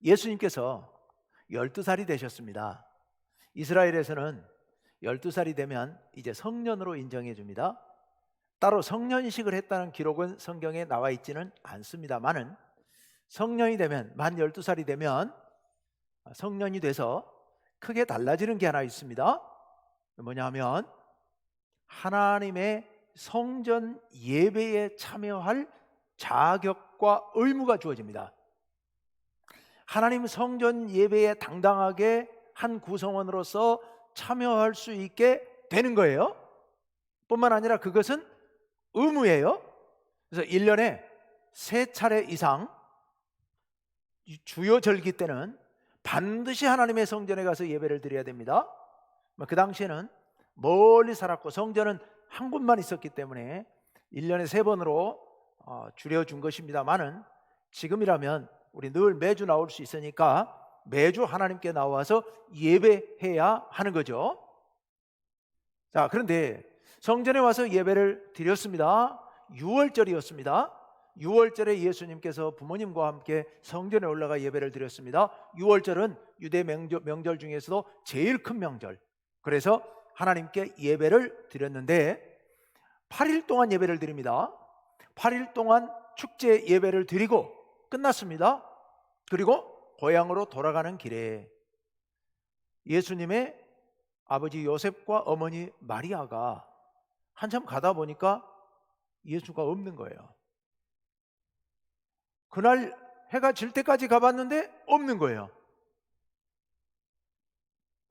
예수님께서 12살이 되셨습니다. 이스라엘에서는 12살이 되면 이제 성년으로 인정해 줍니다. 따로 성년식을 했다는 기록은 성경에 나와 있지는 않습니다만은 성년이 되면, 만 12살이 되면 성년이 돼서 크게 달라지는 게 하나 있습니다. 뭐냐 하면 하나님의 성전 예배에 참여할 자격과 의무가 주어집니다. 하나님 성전 예배에 당당하게 한 구성원으로서 참여할 수 있게 되는 거예요. 뿐만 아니라 그것은 의무예요. 그래서 1년에 3차례 이상 주요 절기 때는 반드시 하나님의 성전에 가서 예배를 드려야 됩니다. 그 당시에는 멀리 살았고 성전은 한 곳만 있었기 때문에 1년에 3번으로 줄여준 것입니다만은 지금이라면 우리 늘 매주 나올 수 있으니까 매주 하나님께 나와서 예배해야 하는 거죠. 자, 그런데 성전에 와서 예배를 드렸습니다. 6월절이었습니다. 6월절에 예수님께서 부모님과 함께 성전에 올라가 예배를 드렸습니다. 6월절은 유대 명절 중에서도 제일 큰 명절. 그래서 하나님께 예배를 드렸는데 8일 동안 예배를 드립니다. 8일 동안 축제 예배를 드리고 끝났습니다. 그리고 고향으로 돌아가는 길에 예수님의 아버지 요셉과 어머니 마리아가 한참 가다 보니까 예수가 없는 거예요. 그날 해가 질 때까지 가봤는데 없는 거예요.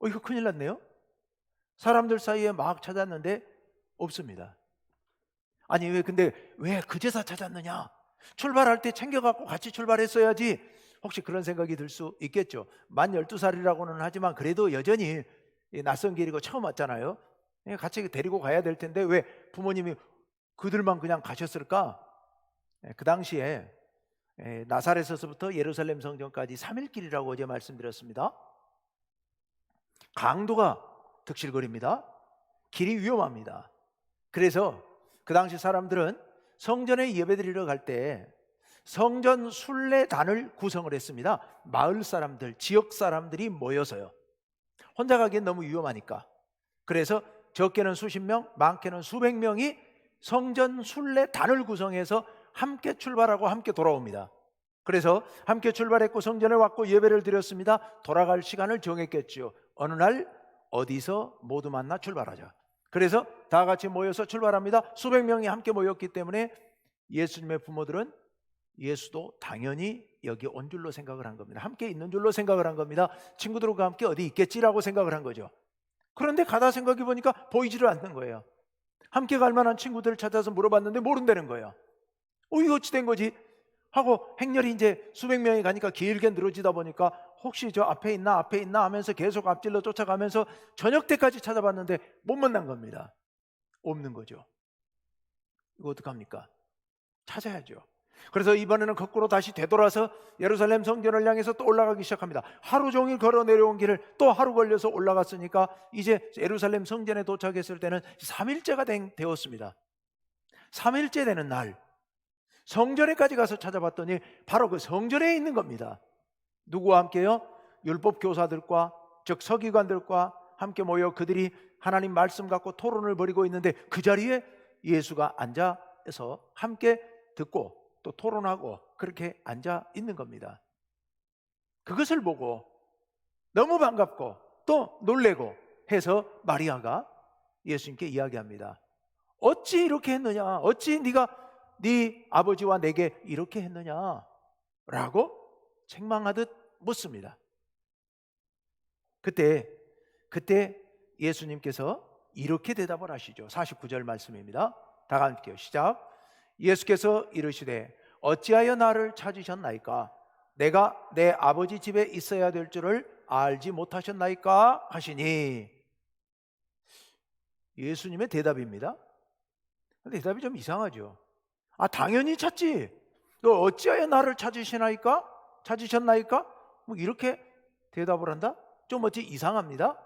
이거 큰일 났네요. 사람들 사이에 막 찾았는데 없습니다. 아니 근데 왜 그제서 찾았느냐? 출발할 때 챙겨갖고 같이 출발했어야지. 혹시 그런 생각이 들 수 있겠죠. 만 12살이라고는 하지만 그래도 여전히 낯선 길이고 처음 왔잖아요. 같이 데리고 가야 될 텐데 왜 부모님이 그들만 그냥 가셨을까? 그 당시에 나사렛에서부터 예루살렘 성전까지 3일길이라고 어제 말씀드렸습니다. 강도가 득실거립니다. 길이 위험합니다. 그래서 그 당시 사람들은 성전에 예배드리러 갈 때 성전 순례단을 구성을 했습니다. 마을 사람들, 지역 사람들이 모여서요. 혼자 가기엔 너무 위험하니까. 그래서 적게는 수십 명, 많게는 수백 명이 성전 순례단을 구성해서 함께 출발하고 함께 돌아옵니다. 그래서 함께 출발했고 성전에 왔고 예배를 드렸습니다. 돌아갈 시간을 정했겠죠. 어느 날 어디서 모두 만나 출발하자. 그래서 다 같이 모여서 출발합니다. 수백 명이 함께 모였기 때문에 예수님의 부모들은 예수도 당연히 여기 온 줄로 생각을 한 겁니다. 함께 있는 줄로 생각을 한 겁니다. 친구들과 함께 어디 있겠지라고 생각을 한 거죠. 그런데 가다 생각해 보니까 보이지를 않는 거예요. 함께 갈 만한 친구들을 찾아서 물어봤는데 모른다는 거예요. 이거 어찌 된 거지? 하고 행렬이 이제 수백 명이 가니까 길게 늘어지다 보니까 혹시 저 앞에 있나 하면서 계속 앞질러 쫓아가면서 저녁 때까지 찾아봤는데 못 만난 겁니다. 없는 거죠. 이거 어떡합니까? 찾아야죠. 그래서 이번에는 거꾸로 다시 되돌아서 예루살렘 성전을 향해서 또 올라가기 시작합니다. 하루 종일 걸어 내려온 길을 또 하루 걸려서 올라갔으니까 이제 예루살렘 성전에 도착했을 때는 3일째가 되었습니다. 3일째 되는 날 성전에까지 가서 찾아봤더니 바로 그 성전에 있는 겁니다. 누구와 함께요? 율법 교사들과 즉 서기관들과 함께 모여 그들이 하나님 말씀 갖고 토론을 벌이고 있는데 그 자리에 예수가 앉아서 함께 듣고 또 토론하고 그렇게 앉아 있는 겁니다. 그것을 보고 너무 반갑고 또 놀래고 해서 마리아가 예수님께 이야기합니다. 어찌 이렇게 했느냐? 어찌 네가 네 아버지와 내게 이렇게 했느냐? 라고 책망하듯 묻습니다. 그때 예수님께서 이렇게 대답을 하시죠. 49절 말씀입니다. 다 함께요. 시작. 예수께서 이르시되 어찌하여 나를 찾으셨나이까? 내가 내 아버지 집에 있어야 될 줄을 알지 못하셨나이까? 하시니. 예수님의 대답입니다. 근데 대답이 좀 이상하죠. 당연히 찾지. 너 어찌하여 나를 찾으셨나이까? 뭐 이렇게 대답을 한다? 좀 어찌 이상합니다.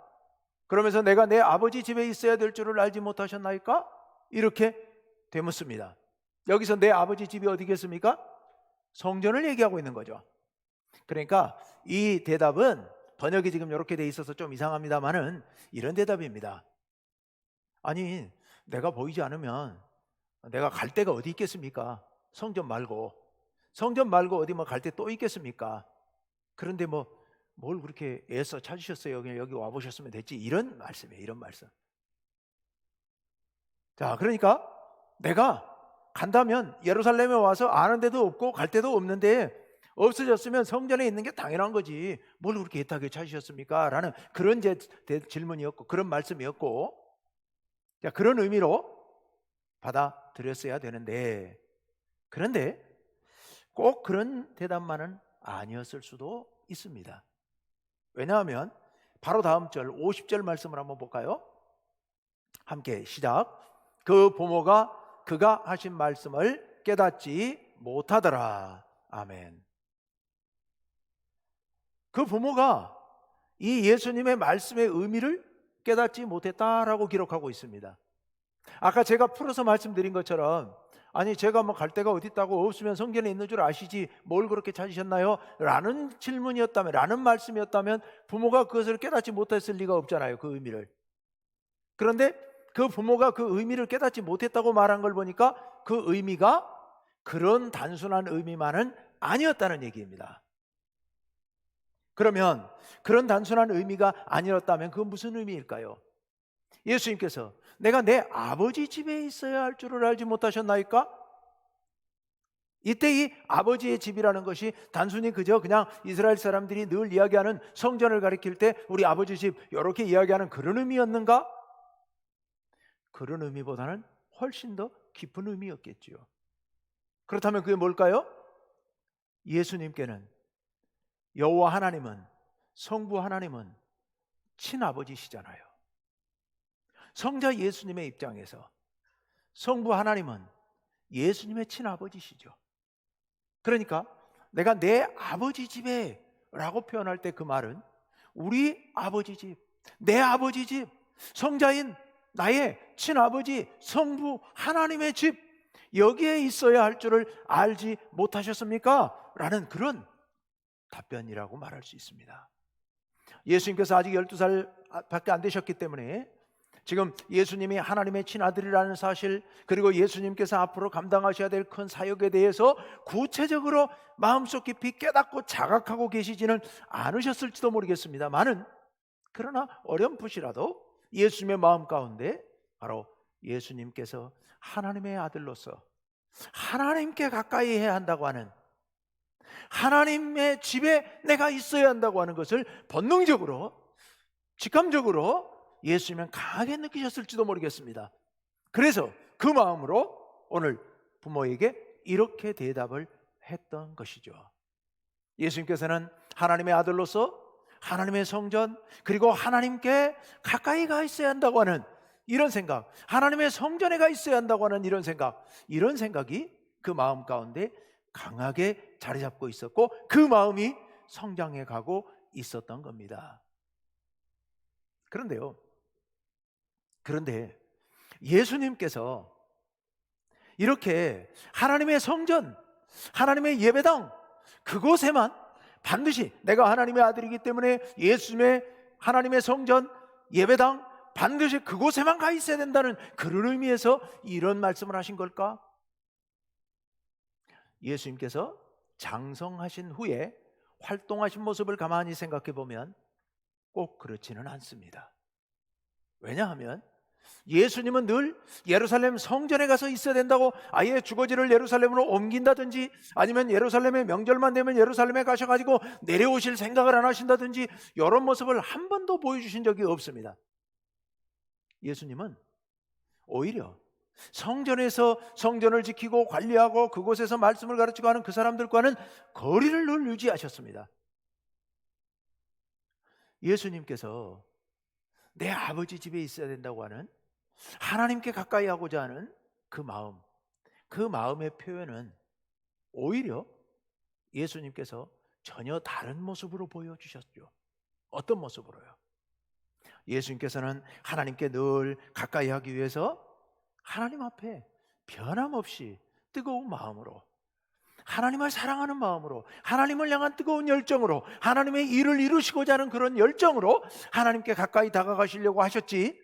그러면서 내가 내 아버지 집에 있어야 될 줄을 알지 못하셨나이까? 이렇게 되묻습니다. 여기서 내 아버지 집이 어디겠습니까? 성전을 얘기하고 있는 거죠. 그러니까 이 대답은 번역이 지금 이렇게 돼 있어서 좀 이상합니다만은 이런 대답입니다. 아니, 내가 보이지 않으면 내가 갈 데가 어디 있겠습니까? 성전 말고 어디 뭐 갈 데 또 있겠습니까? 그런데 뭐 뭘 그렇게 애써 찾으셨어요? 그냥 여기 와보셨으면 됐지. 이런 말씀이에요. 이런 말씀. 자, 그러니까 내가 간다면 예루살렘에 와서 아는 데도 없고 갈 데도 없는데 없어졌으면 성전에 있는 게 당연한 거지. 뭘 그렇게 애타게 찾으셨습니까? 라는 그런 질문이었고, 그런 말씀이었고, 자, 그런 의미로 받아들였어야 되는데, 그런데 꼭 그런 대답만은 아니었을 수도 있습니다. 왜냐하면 바로 다음 절 50절 말씀을 한번 볼까요? 함께 시작. 그 부모가 그가 하신 말씀을 깨닫지 못하더라. 아멘. 그 부모가 이 예수님의 말씀의 의미를 깨닫지 못했다라고 기록하고 있습니다. 아까 제가 풀어서 말씀드린 것처럼, 아니 제가 뭐 갈 데가 어디 있다고, 없으면 성전에 있는 줄 아시지 뭘 그렇게 찾으셨나요? 라는 질문이었다면, 라는 말씀이었다면 부모가 그것을 깨닫지 못했을 리가 없잖아요. 그 의미를. 그런데 그 부모가 그 의미를 깨닫지 못했다고 말한 걸 보니까 그 의미가 그런 단순한 의미만은 아니었다는 얘기입니다. 그러면 그런 단순한 의미가 아니었다면 그건 무슨 의미일까요? 예수님께서 내가 내 아버지 집에 있어야 할 줄을 알지 못하셨나이까? 이때 이 아버지의 집이라는 것이 단순히 그냥 이스라엘 사람들이 늘 이야기하는 성전을 가리킬 때 우리 아버지 집 이렇게 이야기하는 그런 의미였는가? 그런 의미보다는 훨씬 더 깊은 의미였겠지요. 그렇다면 그게 뭘까요? 예수님께는, 여호와 하나님은, 성부 하나님은 친아버지시잖아요. 성자 예수님의 입장에서 성부 하나님은 예수님의 친아버지시죠. 그러니까 내가 내 아버지 집에 라고 표현할 때 그 말은 우리 아버지 집, 내 아버지 집, 성자인 나의 친아버지 성부 하나님의 집, 여기에 있어야 할 줄을 알지 못하셨습니까? 라는 그런 답변이라고 말할 수 있습니다. 예수님께서 아직 12살 밖에 안 되셨기 때문에 지금 예수님이 하나님의 친아들이라는 사실, 그리고 예수님께서 앞으로 감당하셔야 될 큰 사역에 대해서 구체적으로 마음속 깊이 깨닫고 자각하고 계시지는 않으셨을지도 모르겠습니다만은, 그러나 어렴풋이라도 예수님의 마음 가운데 바로 예수님께서 하나님의 아들로서 하나님께 가까이 해야 한다고 하는, 하나님의 집에 내가 있어야 한다고 하는 것을 본능적으로, 직감적으로 예수님은 강하게 느끼셨을지도 모르겠습니다. 그래서 그 마음으로 오늘 부모에게 이렇게 대답을 했던 것이죠. 예수님께서는 하나님의 아들로서 하나님의 성전, 그리고 하나님께 가까이 가 있어야 한다고 하는 이런 생각, 하나님의 성전에 가 있어야 한다고 하는 이런 생각이 그 마음 가운데 강하게 자리 잡고 있었고, 그 마음이 성장해 가고 있었던 겁니다. 그런데 예수님께서 이렇게 하나님의 성전, 하나님의 예배당, 그곳에만 반드시 내가 하나님의 아들이기 때문에 예수님의 하나님의 성전, 예배당, 반드시 그곳에만 가 있어야 된다는 그런 의미에서 이런 말씀을 하신 걸까? 예수님께서 장성하신 후에 활동하신 모습을 가만히 생각해 보면 꼭 그렇지는 않습니다. 왜냐하면 예수님은 늘 예루살렘 성전에 가서 있어야 된다고, 아예 주거지를 예루살렘으로 옮긴다든지, 아니면 예루살렘의 명절만 되면 예루살렘에 가셔가지고 내려오실 생각을 안 하신다든지, 이런 모습을 한 번도 보여주신 적이 없습니다. 예수님은 오히려 성전에서 성전을 지키고 관리하고 그곳에서 말씀을 가르치고 하는 그 사람들과는 거리를 늘 유지하셨습니다. 예수님께서 내 아버지 집에 있어야 된다고 하는, 하나님께 가까이 하고자 하는 그 마음, 그 마음의 표현은 오히려 예수님께서 전혀 다른 모습으로 보여주셨죠. 어떤 모습으로요? 예수님께서는 하나님께 늘 가까이 하기 위해서 하나님 앞에 변함없이 뜨거운 마음으로, 하나님을 사랑하는 마음으로, 하나님을 향한 뜨거운 열정으로, 하나님의 일을 이루시고자 하는 그런 열정으로 하나님께 가까이 다가가시려고 하셨지,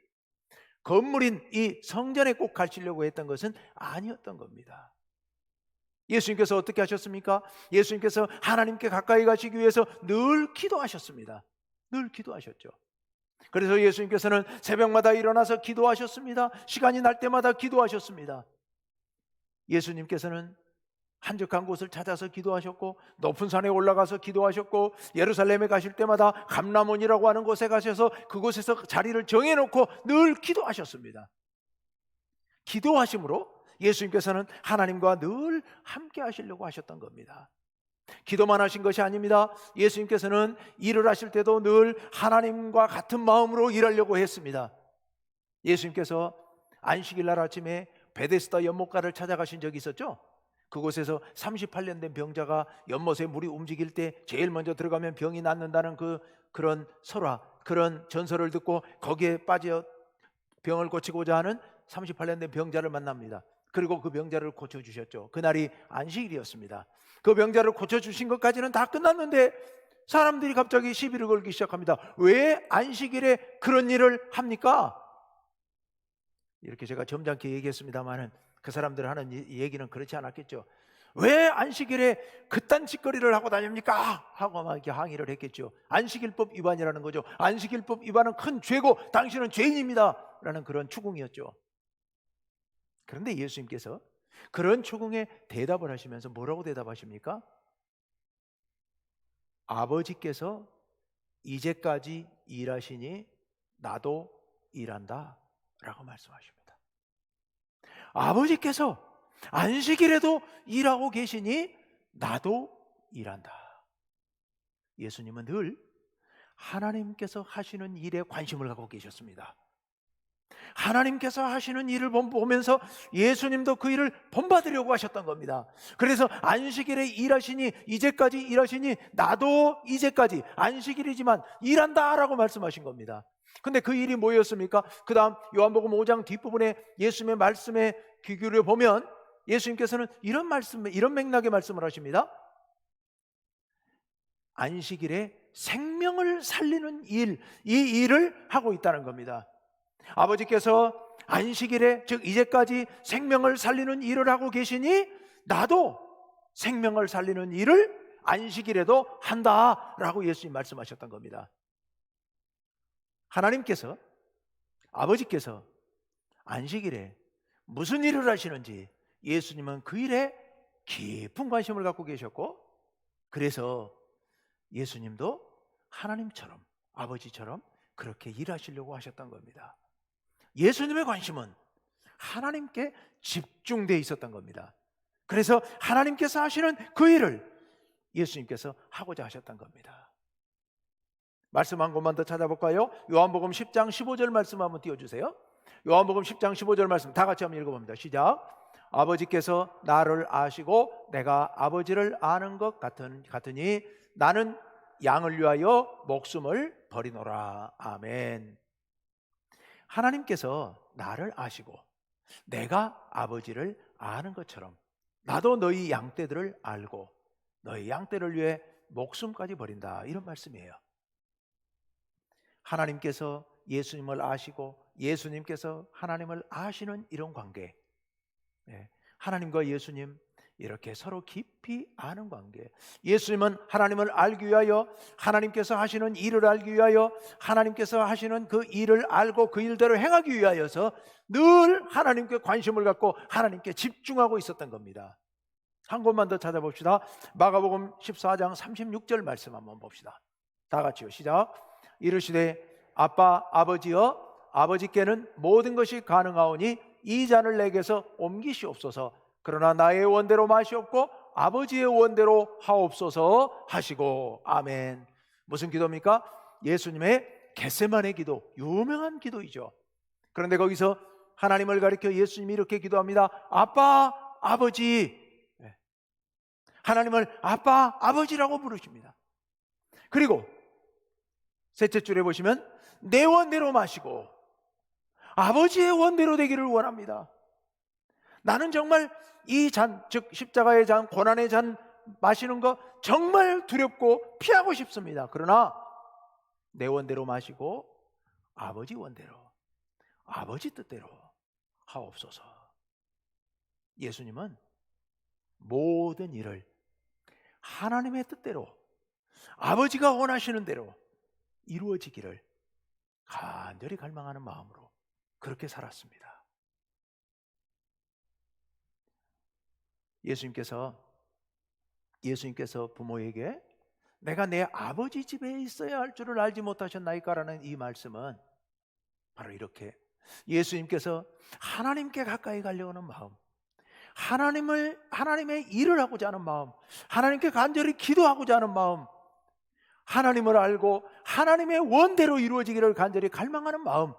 건물인 이 성전에 꼭 가시려고 했던 것은 아니었던 겁니다. 예수님께서 어떻게 하셨습니까? 예수님께서 하나님께 가까이 가시기 위해서 늘 기도하셨습니다. 늘 기도하셨죠. 그래서 예수님께서는 새벽마다 일어나서 기도하셨습니다. 시간이 날 때마다 기도하셨습니다. 예수님께서는 한적한 곳을 찾아서 기도하셨고, 높은 산에 올라가서 기도하셨고, 예루살렘에 가실 때마다 감람원이라고 하는 곳에 가셔서 그곳에서 자리를 정해놓고 늘 기도하셨습니다. 기도하심으로 예수님께서는 하나님과 늘 함께 하시려고 하셨던 겁니다. 기도만 하신 것이 아닙니다. 예수님께서는 일을 하실 때도 늘 하나님과 같은 마음으로 일하려고 했습니다. 예수님께서 안식일 날 아침에 베데스다 연못가를 찾아가신 적이 있었죠. 그곳에서 38년 된 병자가 연못에 물이 움직일 때 제일 먼저 들어가면 병이 낫는다는 그런 설화, 그런 전설을 듣고 거기에 빠져 병을 고치고자 하는 38년 된 병자를 만납니다. 그리고 그 병자를 고쳐주셨죠. 그날이 안식일이었습니다. 그 병자를 고쳐주신 것까지는 다 끝났는데 사람들이 갑자기 시비를 걸기 시작합니다. 왜 안식일에 그런 일을 합니까? 이렇게 제가 점잖게 얘기했습니다만은 그 사람들 하는 얘기는 그렇지 않았겠죠. 왜 안식일에 그딴 짓거리를 하고 다닙니까? 하고 막 이렇게 항의를 했겠죠. 안식일법 위반이라는 거죠. 안식일법 위반은 큰 죄고 당신은 죄인입니다 라는 그런 추궁이었죠. 그런데 예수님께서 그런 추궁에 대답을 하시면서 뭐라고 대답하십니까? 아버지께서 이제까지 일하시니 나도 일한다 라고 말씀하십니다. 아버지께서 안식일에도 일하고 계시니 나도 일한다. 예수님은 늘 하나님께서 하시는 일에 관심을 갖고 계셨습니다. 하나님께서 하시는 일을 보면서 예수님도 그 일을 본받으려고 하셨던 겁니다. 그래서 안식일에 일하시니 이제까지 일하시니 나도 이제까지 안식일이지만 일한다라고 말씀하신 겁니다. 근데 그 일이 뭐였습니까? 그 다음 요한복음 5장 뒷부분에 예수님의 말씀에 귀 기울여 보면 예수님께서는 이런 맥락의 말씀을 하십니다. 안식일에 생명을 살리는 일, 이 일을 하고 있다는 겁니다. 아버지께서 안식일에, 즉 이제까지 생명을 살리는 일을 하고 계시니 나도 생명을 살리는 일을 안식일에도 한다라고 예수님 말씀하셨던 겁니다. 하나님께서, 아버지께서 안식일에 무슨 일을 하시는지 예수님은 그 일에 깊은 관심을 갖고 계셨고, 그래서 예수님도 하나님처럼, 아버지처럼 그렇게 일하시려고 하셨던 겁니다. 예수님의 관심은 하나님께 집중되어 있었던 겁니다. 그래서 하나님께서 하시는 그 일을 예수님께서 하고자 하셨던 겁니다. 말씀 한 곳만 더 찾아볼까요? 요한복음 10장 15절 말씀 한번 띄워주세요. 요한복음 10장 15절 말씀 다 같이 한번 읽어봅니다. 시작. 아버지께서 나를 아시고 내가 아버지를 아는 것 같으니 나는 양을 위하여 목숨을 버리노라. 아멘. 하나님께서 나를 아시고 내가 아버지를 아는 것처럼 나도 너희 양떼들을 알고 너희 양떼를 위해 목숨까지 버린다, 이런 말씀이에요. 하나님께서 예수님을 아시고 예수님께서 하나님을 아시는 이런 관계, 하나님과 예수님 이렇게 서로 깊이 아는 관계. 예수님은 하나님을 알기 위하여, 하나님께서 하시는 일을 알기 위하여, 하나님께서 하시는 그 일을 알고 그 일대로 행하기 위하여서 늘 하나님께 관심을 갖고 하나님께 집중하고 있었던 겁니다. 한 곳만 더 찾아봅시다. 마가복음 14장 36절 말씀 한번 봅시다. 다 같이요. 시작. 이르시되 아빠 아버지여, 아버지께는 모든 것이 가능하오니 이 잔을 내게서 옮기시옵소서. 그러나 나의 원대로 마시옵고 아버지의 원대로 하옵소서 하시고. 아멘. 무슨 기도입니까? 예수님의 겟세마네 기도, 유명한 기도이죠. 그런데 거기서 하나님을 가리켜 예수님이 이렇게 기도합니다. 아빠 아버지. 하나님을 아빠 아버지라고 부르십니다. 그리고 셋째 줄에 보시면 내 원대로 마시고 아버지의 원대로 되기를 원합니다. 나는 정말 이 잔, 즉 십자가의 잔, 고난의 잔 마시는 거 정말 두렵고 피하고 싶습니다. 그러나 내 원대로 마시고 아버지 원대로, 아버지 뜻대로 하옵소서. 예수님은 모든 일을 하나님의 뜻대로, 아버지가 원하시는 대로 이루어지기를 간절히 갈망하는 마음으로 그렇게 살았습니다. 예수님께서 부모에게 내가 내 아버지 집에 있어야 할 줄을 알지 못하셨나이까라는 이 말씀은 바로 이렇게 예수님께서 하나님께 가까이 가려고 하는 마음, 하나님의 일을 하고자 하는 마음, 하나님께 간절히 기도하고자 하는 마음, 하나님을 알고 하나님의 원대로 이루어지기를 간절히 갈망하는 마음,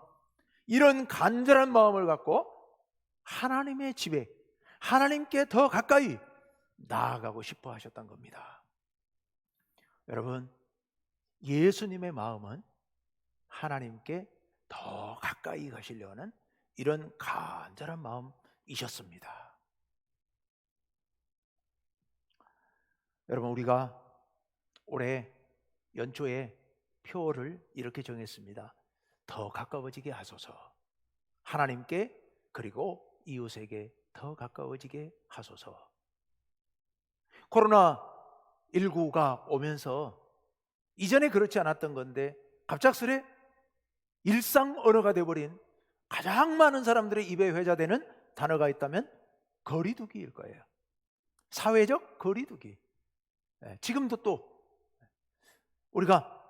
이런 간절한 마음을 갖고 하나님의 집에, 하나님께 더 가까이 나아가고 싶어 하셨던 겁니다. 여러분, 예수님의 마음은 하나님께 더 가까이 가시려는 이런 간절한 마음이셨습니다. 여러분, 우리가 올해 연초에 표를 이렇게 정했습니다. 더 가까워지게 하소서. 하나님께 그리고 이웃에게 더 가까워지게 하소서. 코로나19가 오면서 이전에 그렇지 않았던 건데 갑작스레 일상 언어가 되어버린, 가장 많은 사람들의 입에 회자되는 단어가 있다면 거리두기일 거예요. 사회적 거리두기. 지금도 또 우리가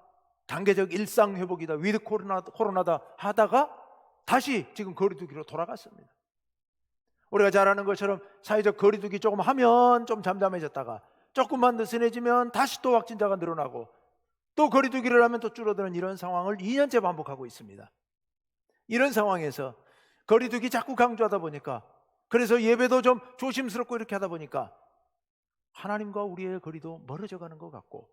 단계적 일상 회복이다, 위드 코로나다 하다가 다시 지금 거리두기로 돌아갔습니다. 우리가 잘 아는 것처럼 사회적 거리두기 조금 하면 좀 잠잠해졌다가 조금만 더 심해지면 다시 또 확진자가 늘어나고 또 거리두기를 하면 또 줄어드는 이런 상황을 2년째 반복하고 있습니다. 이런 상황에서 거리두기 자꾸 강조하다 보니까, 그래서 예배도 좀 조심스럽고 이렇게 하다 보니까 하나님과 우리의 거리도 멀어져 가는 것 같고,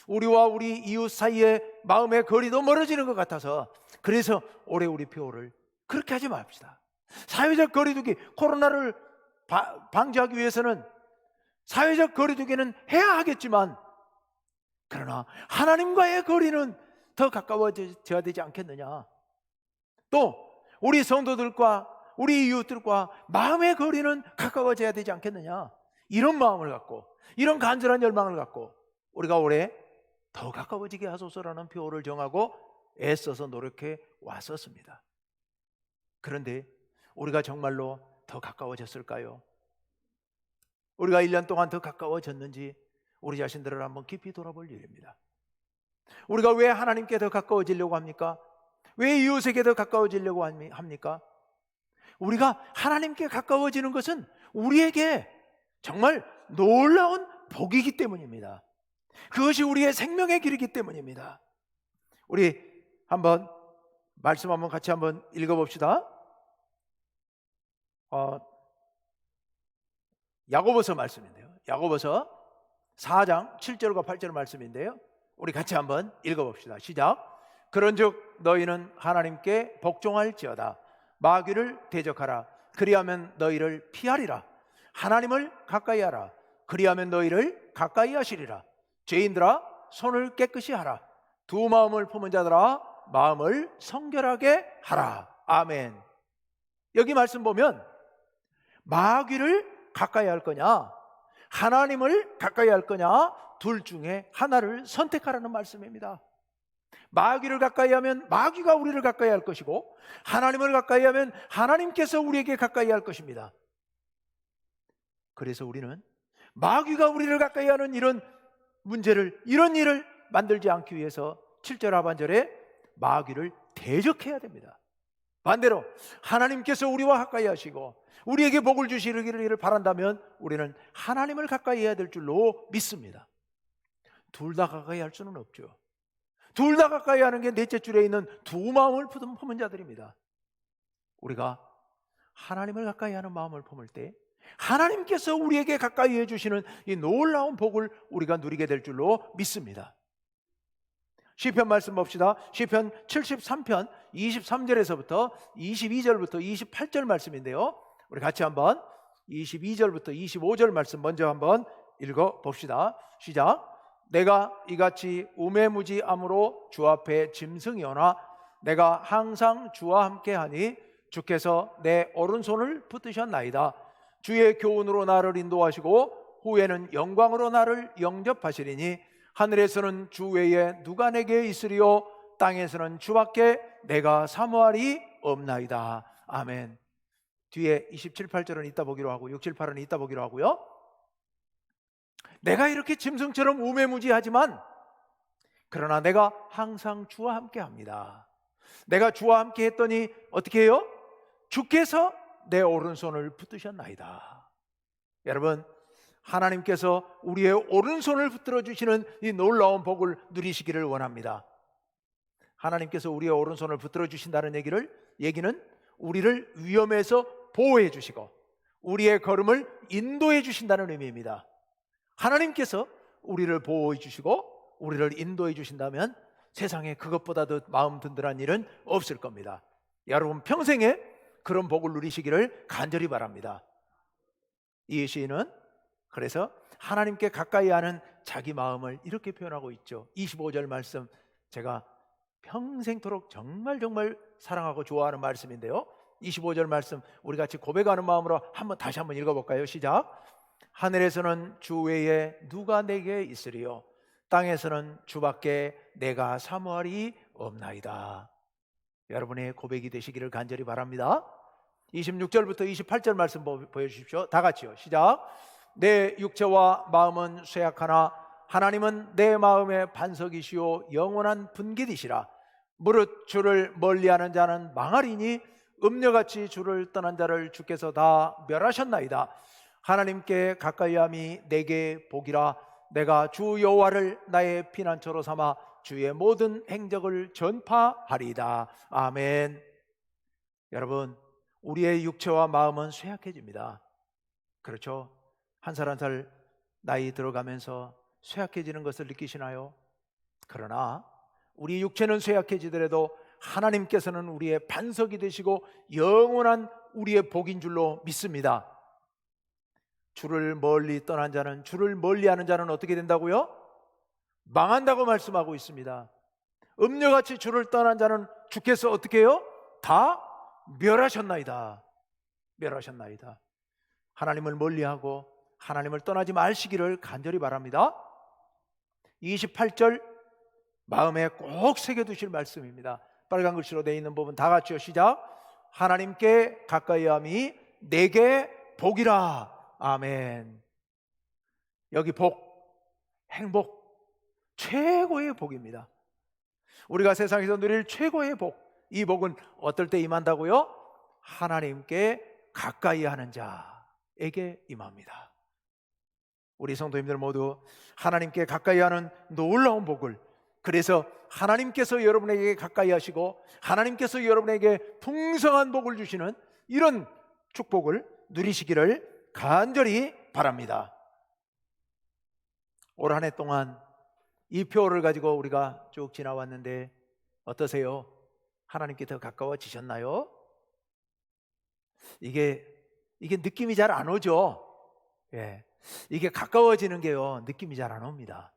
우리와 우리 이웃 사이의 마음의 거리도 멀어지는 것 같아서, 그래서 올해 우리 표를 그렇게 하지 맙시다. 사회적 거리두기, 코로나를 방지하기 위해서는 사회적 거리두기는 해야 하겠지만, 그러나 하나님과의 거리는 더 가까워져야 되지 않겠느냐. 또 우리 성도들과 우리 이웃들과 마음의 거리는 가까워져야 되지 않겠느냐. 이런 마음을 갖고, 이런 간절한 열망을 갖고 우리가 올해 더 가까워지게 하소서라는 표를 정하고 애써서 노력해 왔었습니다. 그런데 우리가 정말로 더 가까워졌을까요? 우리가 1년 동안 더 가까워졌는지 우리 자신들을 한번 깊이 돌아볼 일입니다. 우리가 왜 하나님께 더 가까워지려고 합니까? 왜 이웃에게 더 가까워지려고 합니까? 우리가 하나님께 가까워지는 것은 우리에게 정말 놀라운 복이기 때문입니다. 그것이 우리의 생명의 길이기 때문입니다. 우리 한번 말씀 한번 같이 한번 읽어봅시다. 야고보서 말씀인데요, 야고보서 4장 7절과 8절 말씀인데요, 우리 같이 한번 읽어봅시다. 시작. 그런즉 너희는 하나님께 복종할지어다. 마귀를 대적하라. 그리하면 너희를 피하리라. 하나님을 가까이 하라. 그리하면 너희를 가까이 하시리라. 죄인들아, 손을 깨끗이 하라. 두 마음을 품은 자들아, 마음을 성결하게 하라. 아멘. 여기 말씀 보면 마귀를 가까이 할 거냐, 하나님을 가까이 할 거냐, 둘 중에 하나를 선택하라는 말씀입니다. 마귀를 가까이 하면 마귀가 우리를 가까이 할 것이고, 하나님을 가까이 하면 하나님께서 우리에게 가까이 할 것입니다. 그래서 우리는 마귀가 우리를 가까이 하는 이런 문제를, 이런 일을 만들지 않기 위해서 7절 하반절에 마귀를 대적해야 됩니다. 반대로 하나님께서 우리와 가까이 하시고 우리에게 복을 주시기를 바란다면 우리는 하나님을 가까이 해야 될 줄로 믿습니다. 둘 다 가까이 할 수는 없죠. 둘 다 가까이 하는 게 넷째 줄에 있는 두 마음을 품은 자들입니다. 우리가 하나님을 가까이 하는 마음을 품을 때 하나님께서 우리에게 가까이 해주시는 이 놀라운 복을 우리가 누리게 될 줄로 믿습니다. 시편 말씀 봅시다. 시편 73편 23절에서부터 22절부터 28절 말씀인데요, 우리 같이 한번 22절부터 25절 말씀 먼저 한번 읽어 봅시다. 시작. 내가 이같이 우매무지함으로 주 앞에 짐승이오나 내가 항상 주와 함께하니 주께서 내 오른손을 붙드셨나이다. 주의 교훈으로 나를 인도하시고 후에는 영광으로 나를 영접하시리니 하늘에서는 주 외에 누가 내게 있으리요 땅에서는 주밖에 내가 사모할이 없나이다. 아멘. 뒤에 27, 8절은 이따 보기로 하고 6, 7, 8은 이따 보기로 하고요. 내가 이렇게 짐승처럼 우매무지하지만 그러나 내가 항상 주와 함께합니다. 내가 주와 함께 했더니 어떻게 해요? 주께서 내 오른손을 붙드셨나이다. 여러분, 하나님께서 우리의 오른손을 붙들어 주시는 이 놀라운 복을 누리시기를 원합니다. 하나님께서 우리의 오른손을 붙들어 주신다는 얘기는 우리를 위험에서 보호해 주시고 우리의 걸음을 인도해 주신다는 의미입니다. 하나님께서 우리를 보호해 주시고 우리를 인도해 주신다면 세상에 그것보다 더 마음 든든한 일은 없을 겁니다. 여러분 평생에 그런 복을 누리시기를 간절히 바랍니다. 이 시인은 그래서 하나님께 가까이 하는 자기 마음을 이렇게 표현하고 있죠. 25절 말씀, 제가 평생토록 정말 사랑하고 좋아하는 말씀인데요. 25절 말씀 우리 같이 고백하는 마음으로 다시 한번 읽어볼까요? 시작. 하늘에서는 주 외에 누가 내게 있으리요 땅에서는 주밖에 내가 사모할이 없나이다. 여러분의 고백이 되시기를 간절히 바랍니다. 26절부터 28절 말씀 보여주십시오. 다 같이요. 시작. 내 육체와 마음은 쇠약하나 하나님은 내 마음의 반석이시오 영원한 분깃이시라. 무릇 주를 멀리하는 자는 망하리니 음녀같이 주를 떠난 자를 주께서 다 멸하셨나이다. 하나님께 가까이함이 내게 복이라. 내가 주 여호와를 나의 피난처로 삼아 주의 모든 행적을 전파하리이다. 아멘. 여러분, 우리의 육체와 마음은 쇠약해집니다. 그렇죠? 한 살 한 살 나이 들어가면서 쇠약해지는 것을 느끼시나요? 그러나 우리 육체는 쇠약해지더라도 하나님께서는 우리의 반석이 되시고 영원한 우리의 복인 줄로 믿습니다. 주를 멀리 떠난 자는, 주를 멀리하는 자는 어떻게 된다고요? 망한다고 말씀하고 있습니다. 음녀같이 주를 떠난 자는 주께서 어떻게 해요? 다 멸하셨나이다. 멸하셨나이다. 하나님을 멀리하고 하나님을 떠나지 마시기를 간절히 바랍니다. 28절 마음에 꼭 새겨두실 말씀입니다. 빨간 글씨로 되어 있는 부분 다 같이요. 시작. 하나님께 가까이함이 내게 복이라. 아멘. 여기 복, 행복, 최고의 복입니다. 우리가 세상에서 누릴 최고의 복, 이 복은 어떨 때 임한다고요? 하나님께 가까이 하는 자에게 임합니다. 우리 성도님들 모두 하나님께 가까이 하는 놀라운 복을, 그래서 하나님께서 여러분에게 가까이 하시고 하나님께서 여러분에게 풍성한 복을 주시는 이런 축복을 누리시기를 간절히 바랍니다. 올 한 해 동안 이 표를 가지고 우리가 쭉 지나왔는데 어떠세요? 하나님께 더 가까워지셨나요? 이게 느낌이 잘 안 오죠? 예. 이게 가까워지는 게요, 느낌이 잘 안 옵니다.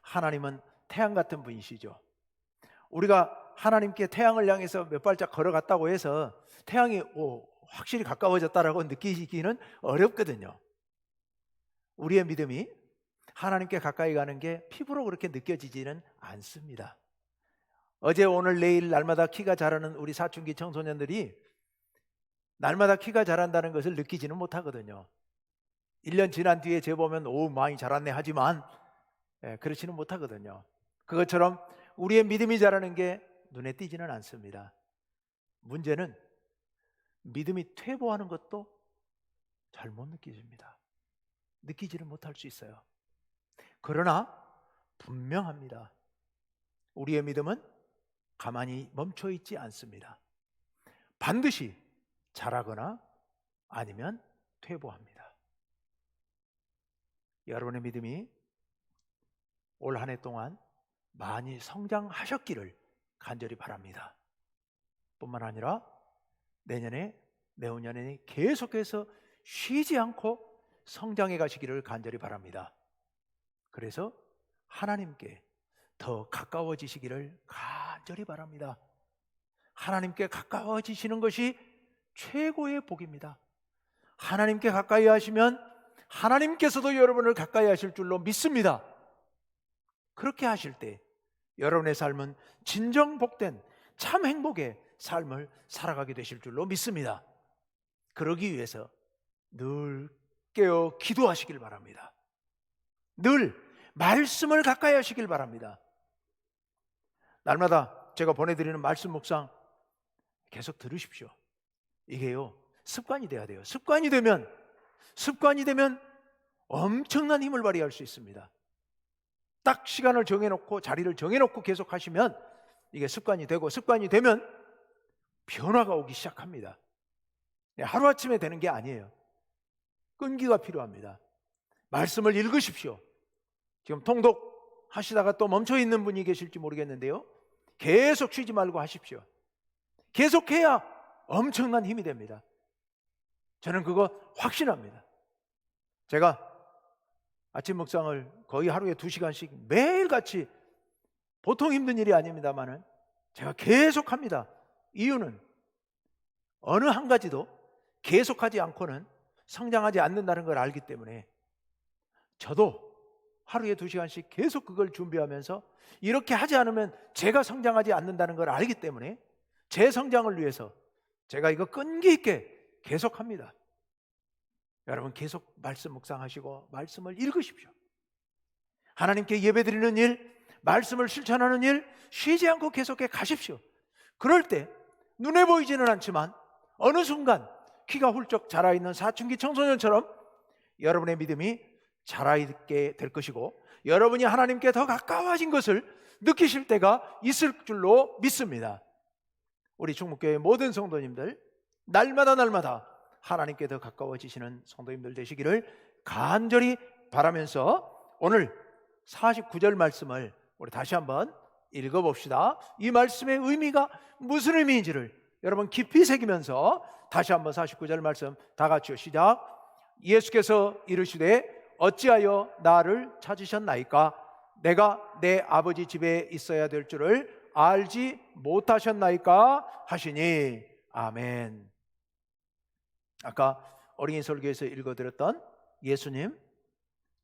하나님은 태양 같은 분이시죠. 우리가 하나님께 태양을 향해서 몇 발짝 걸어갔다고 해서 태양이 확실히 가까워졌다라고 느끼기는 어렵거든요. 우리의 믿음이 하나님께 가까이 가는 게 피부로 그렇게 느껴지지는 않습니다. 어제 오늘 내일 날마다 키가 자라는 우리 사춘기 청소년들이 날마다 키가 자란다는 것을 느끼지는 못하거든요. 1년 지난 뒤에 재보면 많이 자랐네 하지만 그렇지는 못하거든요. 그것처럼 우리의 믿음이 자라는 게 눈에 띄지는 않습니다. 문제는 믿음이 퇴보하는 것도 잘 못 느껴집니다. 느끼지를 못할 수 있어요. 그러나 분명합니다. 우리의 믿음은 가만히 멈춰 있지 않습니다. 반드시 자라거나 아니면 퇴보합니다. 여러분의 믿음이 올 한 해 동안 많이 성장하셨기를 간절히 바랍니다. 뿐만 아니라 내년에, 내후년에 계속해서 쉬지 않고 성장해 가시기를 간절히 바랍니다. 그래서 하나님께 더 가까워지시기를 간절히 바랍니다. 하나님께 가까워지시는 것이 최고의 복입니다. 하나님께 가까이 하시면 하나님께서도 여러분을 가까이 하실 줄로 믿습니다. 그렇게 하실 때 여러분의 삶은 진정 복된 참 행복의 삶을 살아가게 되실 줄로 믿습니다. 그러기 위해서 늘 깨어 기도하시길 바랍니다. 늘 말씀을 가까이 하시길 바랍니다. 날마다 제가 보내드리는 말씀 묵상 계속 들으십시오. 이게요, 습관이 돼야 돼요. 습관이 되면 엄청난 힘을 발휘할 수 있습니다. 딱 시간을 정해놓고 자리를 정해놓고 계속 하시면 이게 습관이 되고, 습관이 되면 변화가 오기 시작합니다. 하루아침에 되는 게 아니에요. 끈기가 필요합니다. 말씀을 읽으십시오. 지금 통독 하시다가 또 멈춰있는 분이 계실지 모르겠는데요, 계속 쉬지 말고 하십시오. 계속해야 엄청난 힘이 됩니다. 저는 그거 확신합니다. 제가 아침 묵상을 거의 하루에 2시간씩 매일같이, 보통 힘든 일이 아닙니다만은 제가 계속합니다. 이유는 어느 한 가지도 계속하지 않고는 성장하지 않는다는 걸 알기 때문에, 저도 하루에 2시간씩 계속 그걸 준비하면서 이렇게 하지 않으면 제가 성장하지 않는다는 걸 알기 때문에 제 성장을 위해서 제가 이거 끈기 있게 계속합니다. 여러분 계속 말씀 묵상하시고 말씀을 읽으십시오. 하나님께 예배드리는 일, 말씀을 실천하는 일 쉬지 않고 계속해 가십시오. 그럴 때 눈에 보이지는 않지만 어느 순간 키가 훌쩍 자라있는 사춘기 청소년처럼 여러분의 믿음이 자라있게 될 것이고, 여러분이 하나님께 더 가까워진 것을 느끼실 때가 있을 줄로 믿습니다. 우리 충북교회 모든 성도님들, 날마다 하나님께 더 가까워지시는 성도님들 되시기를 간절히 바라면서 오늘 49절 말씀을 우리 다시 한번 읽어봅시다. 이 말씀의 의미가 무슨 의미인지를 여러분 깊이 새기면서 다시 한번 49절 말씀 다 같이요, 시작. 예수께서 이르시되 어찌하여 나를 찾으셨나이까? 내가 내 아버지 집에 있어야 될 줄을 알지 못하셨나이까? 하시니. 아멘. 아까 어린이 설교에서 읽어드렸던 예수님,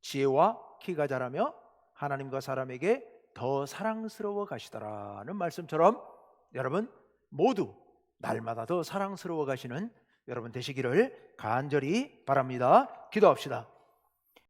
지혜와 키가 자라며 하나님과 사람에게 더 사랑스러워 가시더라는 말씀처럼 여러분 모두 날마다 더 사랑스러워 가시는 여러분 되시기를 간절히 바랍니다. 기도합시다.